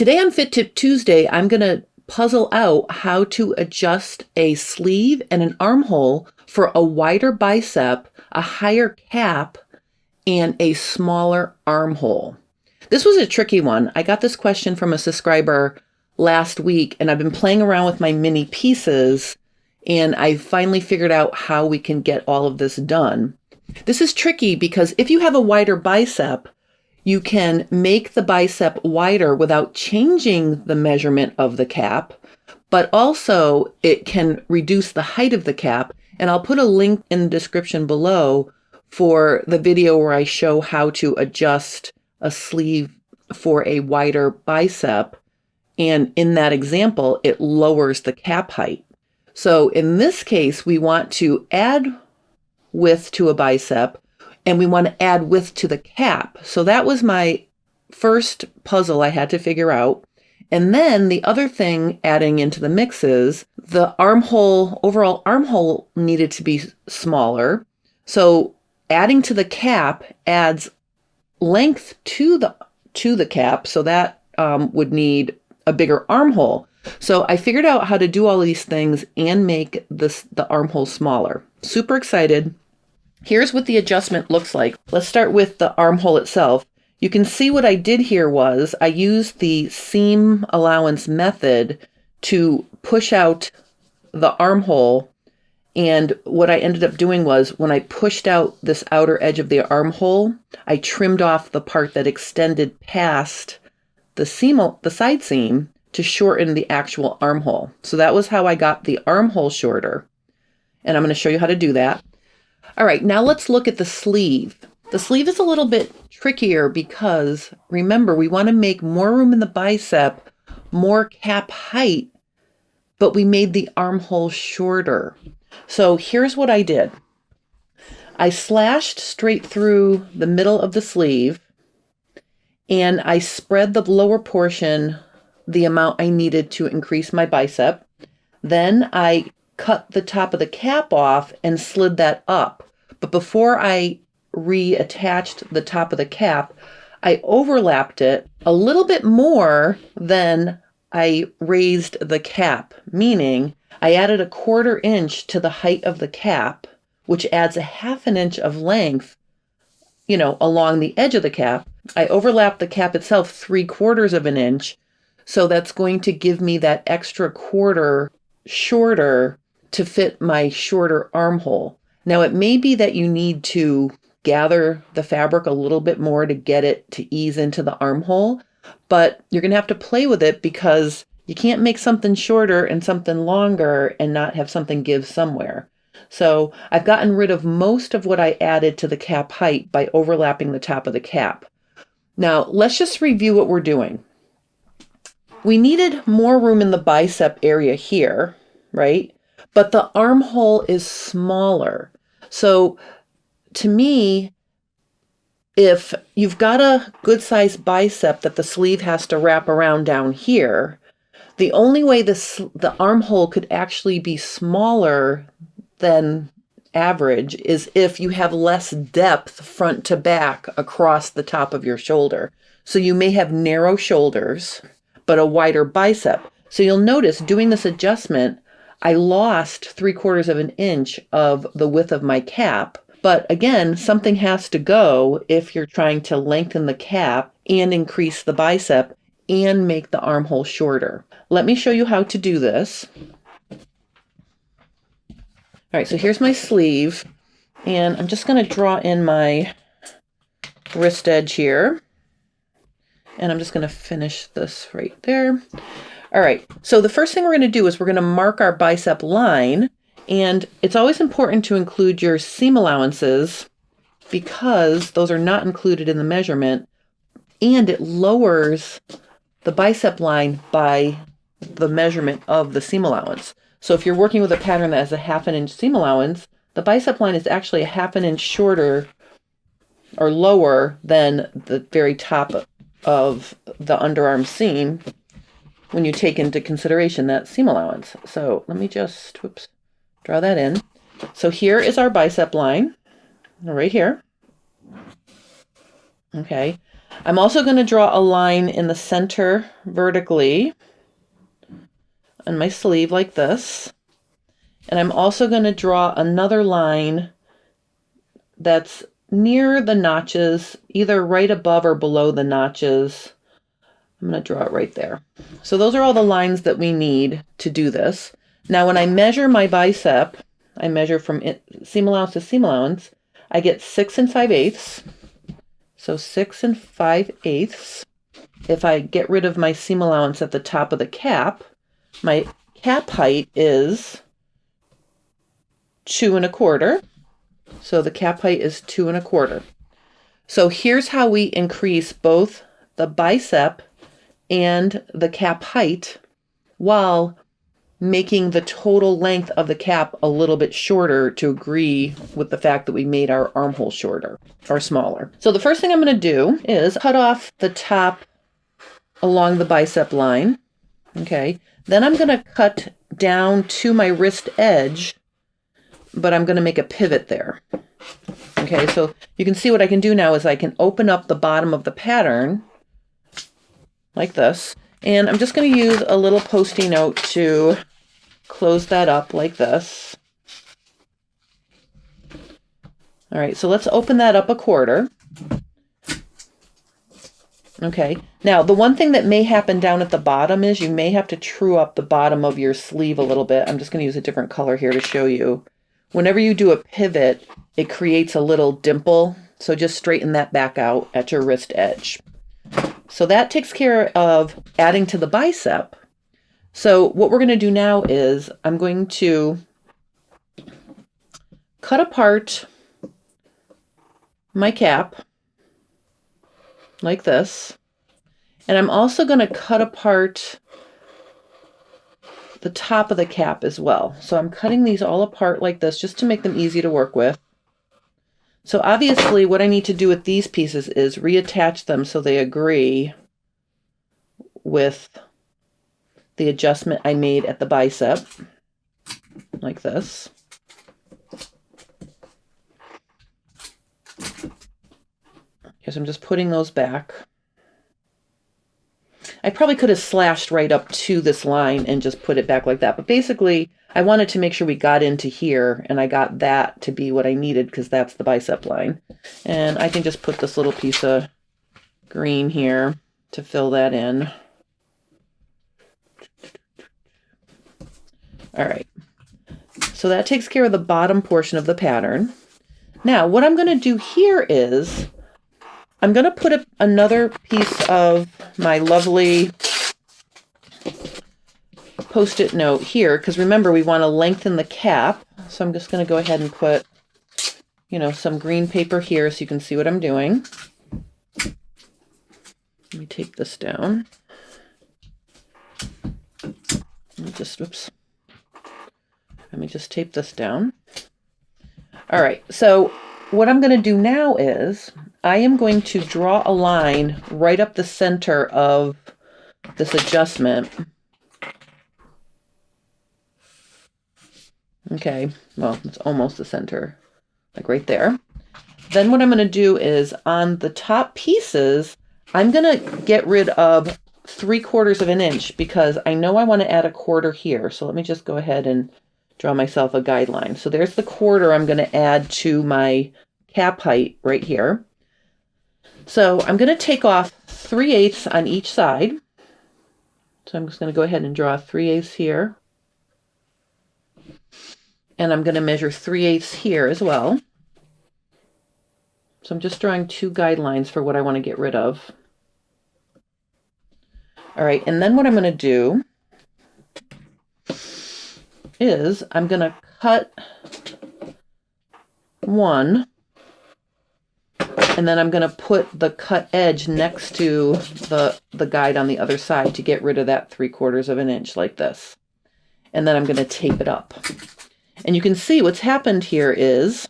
Today on Fit Tip Tuesday, I'm going to puzzle out how to adjust a sleeve and an armhole for a wider bicep, a higher cap, and a smaller armhole. This was a tricky one. I got this question from a subscriber last week, and I've been playing around with my mini pieces, and I finally figured out how we can get all of this done. This is tricky because if you have a wider bicep, you can make the bicep wider without changing the measurement of the cap, but also it can reduce the height of the cap. And I'll put a link in the description below for the video where I show how to adjust a sleeve for a wider bicep. And in that example, it lowers the cap height. So in this case, we want to add width to a bicep, and we want to add width to the cap. So that was my first puzzle I had to figure out. And then the other thing adding into the mix is the armhole, overall armhole needed to be smaller. So adding to the cap adds length to the cap. So that would need a bigger armhole. So I figured out how to do all these things and make the armhole smaller. Super excited. Here's what the adjustment looks like. Let's start with the armhole itself. You can see what I did here was I used the seam allowance method to push out the armhole. And what I ended up doing was when I pushed out this outer edge of the armhole, I trimmed off the part that extended past the side seam to shorten the actual armhole. So that was how I got the armhole shorter. And I'm going to show you how to do that. All right, now let's look at the sleeve. The sleeve is a little bit trickier because remember, we want to make more room in the bicep, more cap height, but we made the armhole shorter. So here's what I did. I slashed straight through the middle of the sleeve, and I spread the lower portion the amount I needed to increase my bicep. Then I cut the top of the cap off and slid that up. But before I reattached the top of the cap, I overlapped it a little bit more than I raised the cap, meaning I added 1/4 inch to the height of the cap, which adds 1/2 inch of length, along the edge of the cap. I overlapped the cap itself 3/4 of an inch. So that's going to give me that extra 1/4 shorter to fit my shorter armhole. Now, it may be that you need to gather the fabric a little bit more to get it to ease into the armhole, but you're going to have to play with it because you can't make something shorter and something longer and not have something give somewhere. So I've gotten rid of most of what I added to the cap height by overlapping the top of the cap. Now, let's just review what we're doing. We needed more room in the bicep area here, right? But the armhole is smaller. So to me, if you've got a good sized bicep that the sleeve has to wrap around down here, the only way the armhole could actually be smaller than average is if you have less depth front to back across the top of your shoulder. So you may have narrow shoulders, but a wider bicep. So you'll notice doing this adjustment, I lost 3/4 of an inch of the width of my cap. But again, something has to go if you're trying to lengthen the cap and increase the bicep and make the armhole shorter. Let me show you how to do this. All right, so here's my sleeve, and I'm just going to draw in my wrist edge here. And I'm just going to finish this right there. All right, so the first thing we're going to do is we're going to mark our bicep line. And it's always important to include your seam allowances because those are not included in the measurement. And it lowers the bicep line by the measurement of the seam allowance. So if you're working with a pattern that has a 1/2 inch seam allowance, the bicep line is actually 1/2 inch shorter or lower than the very top of the underarm seam when you take into consideration that seam allowance. So let me just, draw that in. So here is our bicep line, right here. Okay. I'm also going to draw a line in the center vertically on my sleeve like this. And I'm also going to draw another line that's near the notches, either right above or below the notches. I'm going to draw it right there. So those are all the lines that we need to do this. Now, when I measure my bicep, I measure from seam allowance to seam allowance, I get 6 5/8. So 6 5/8. If I get rid of my seam allowance at the top of the cap, my cap height is 2 1/4. So the cap height is 2 1/4. So here's how we increase both the bicep and the cap height while making the total length of the cap a little bit shorter to agree with the fact that we made our armhole shorter or smaller. So the first thing I'm going to do is cut off the top along the bicep line. Okay. Then I'm going to cut down to my wrist edge, but I'm going to make a pivot there. Okay. So you can see what I can do now is I can open up the bottom of the pattern like this. And I'm just going to use a little Post-it note to close that up like this. All right, so let's open that up 1/4. Okay, now the one thing that may happen down at the bottom is you may have to true up the bottom of your sleeve a little bit. I'm just going to use a different color here to show you. Whenever you do a pivot, it creates a little dimple. So just straighten that back out at your wrist edge. So that takes care of adding to the bicep. So what we're going to do now is I'm going to cut apart my cap like this. And I'm also going to cut apart the top of the cap as well. So I'm cutting these all apart like this just to make them easy to work with. So obviously what I need to do with these pieces is reattach them so they agree with the adjustment I made at the bicep, like this. Because I'm just putting those back. I probably could have slashed right up to this line and just put it back like that. But basically, I wanted to make sure we got into here, and I got that to be what I needed because that's the bicep line. And I can just put this little piece of green here to fill that in. All right. So that takes care of the bottom portion of the pattern. Now, what I'm going to do here is I'm going to put another piece of my lovely Post-it note here, because remember, we want to lengthen the cap. So I'm just going to go ahead and put, some green paper here so you can see what I'm doing. Let me take this down. Let me just tape this down. All right, so what I'm going to do now is I am going to draw a line right up the center of this adjustment. Okay, well, it's almost the center, like right there. Then what I'm going to do is on the top pieces, I'm going to get rid of 3/4 of an inch because I know I want to add a 1/4 here. So let me just go ahead and draw myself a guideline. So there's the 1/4 I'm going to add to my cap height right here. So I'm going to take off 3/8 on each side. So I'm just going to go ahead and draw 3/8 here. And I'm going to measure 3/8 here as well. So I'm just drawing 2 guidelines for what I want to get rid of. All right, and then what I'm going to do is I'm going to cut one, and then I'm going to put the cut edge next to the guide on the other side to get rid of that 3/4 of an inch like this. And then I'm going to tape it up. And you can see what's happened here is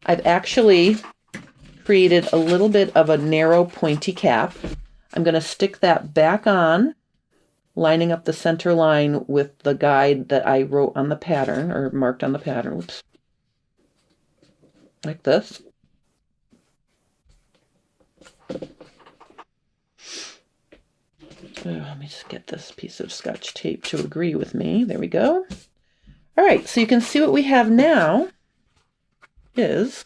I've actually created a little bit of a narrow pointy cap. I'm going to stick that back on, lining up the center line with the guide that I wrote on the pattern or marked on the pattern. Oops. Like this. Let me just get this piece of Scotch tape to agree with me. There we go. All right, so you can see what we have now is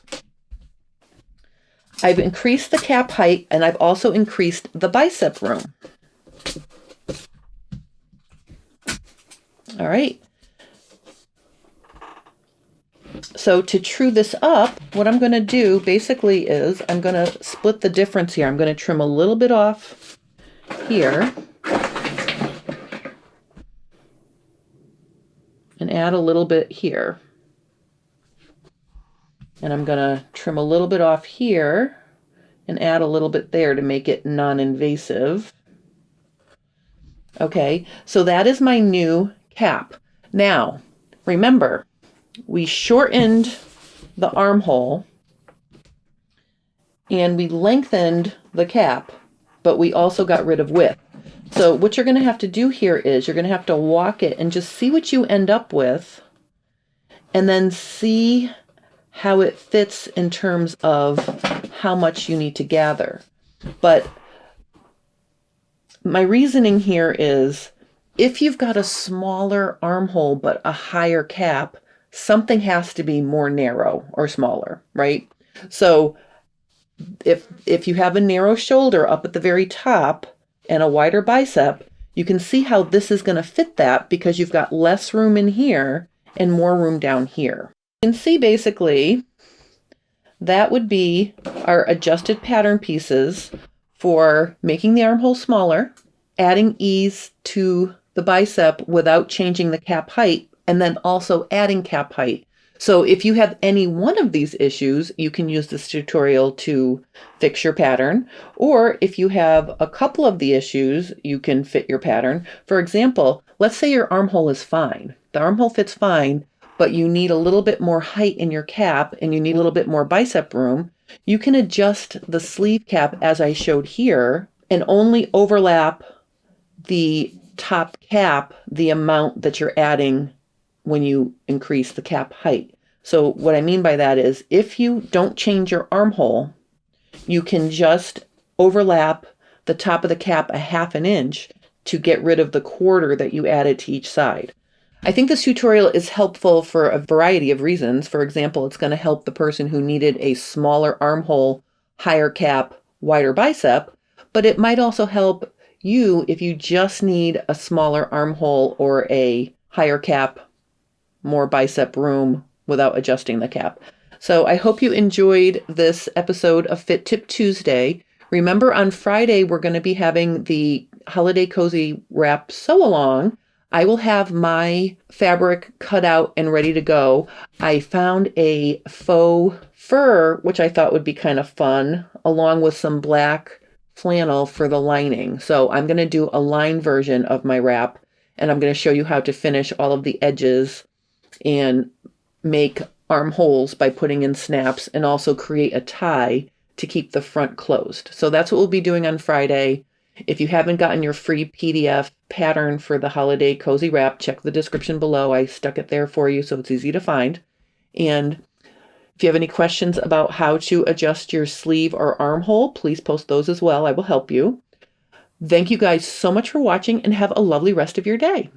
I've increased the cap height and I've also increased the bicep room. All right. So to true this up, what I'm going to do basically is I'm going to split the difference here. I'm going to trim a little bit off here and add a little bit here. And I'm going to trim a little bit off here and add a little bit there to make it non-invasive. Okay, so that is my new cap. Now, remember, we shortened the armhole and we lengthened the cap, but we also got rid of width. So what you're going to have to do here is you're going to have to walk it and just see what you end up with and then see how it fits in terms of how much you need to gather. But my reasoning here is if you've got a smaller armhole but a higher cap, something has to be more narrow or smaller, right? So if you have a narrow shoulder up at the very top and a wider bicep, you can see how this is going to fit that because you've got less room in here and more room down here. You can see basically that would be our adjusted pattern pieces for making the armhole smaller, adding ease to the bicep without changing the cap height, and then also adding cap height. So if you have any one of these issues, you can use this tutorial to fix your pattern. Or if you have a couple of the issues, you can fit your pattern. For example, let's say your armhole is fine. The armhole fits fine, but you need a little bit more height in your cap and you need a little bit more bicep room. You can adjust the sleeve cap as I showed here and only overlap the top cap the amount that you're adding when you increase the cap height. So what I mean by that is if you don't change your armhole, you can just overlap the top of the cap a half an inch to get rid of the quarter that you added to each side. I think this tutorial is helpful for a variety of reasons. For example, it's going to help the person who needed a smaller armhole, higher cap, wider bicep, but it might also help you if you just need a smaller armhole or a higher cap, more bicep room without adjusting the cap. So I hope you enjoyed this episode of Fit Tip Tuesday. Remember, on Friday, we're going to be having the Holiday Cozy Wrap Sew Along. I will have my fabric cut out and ready to go. I found a faux fur, which I thought would be kind of fun, along with some black flannel for the lining. So I'm going to do a line version of my wrap, and I'm going to show you how to finish all of the edges and make armholes by putting in snaps and also create a tie to keep the front closed. So that's what we'll be doing on Friday. If you haven't gotten your free PDF pattern for the Holiday Cozy Wrap, check the description below. I stuck it there for you so it's easy to find. And if you have any questions about how to adjust your sleeve or armhole, please post those as well. I will help you. Thank you guys so much for watching and have a lovely rest of your day.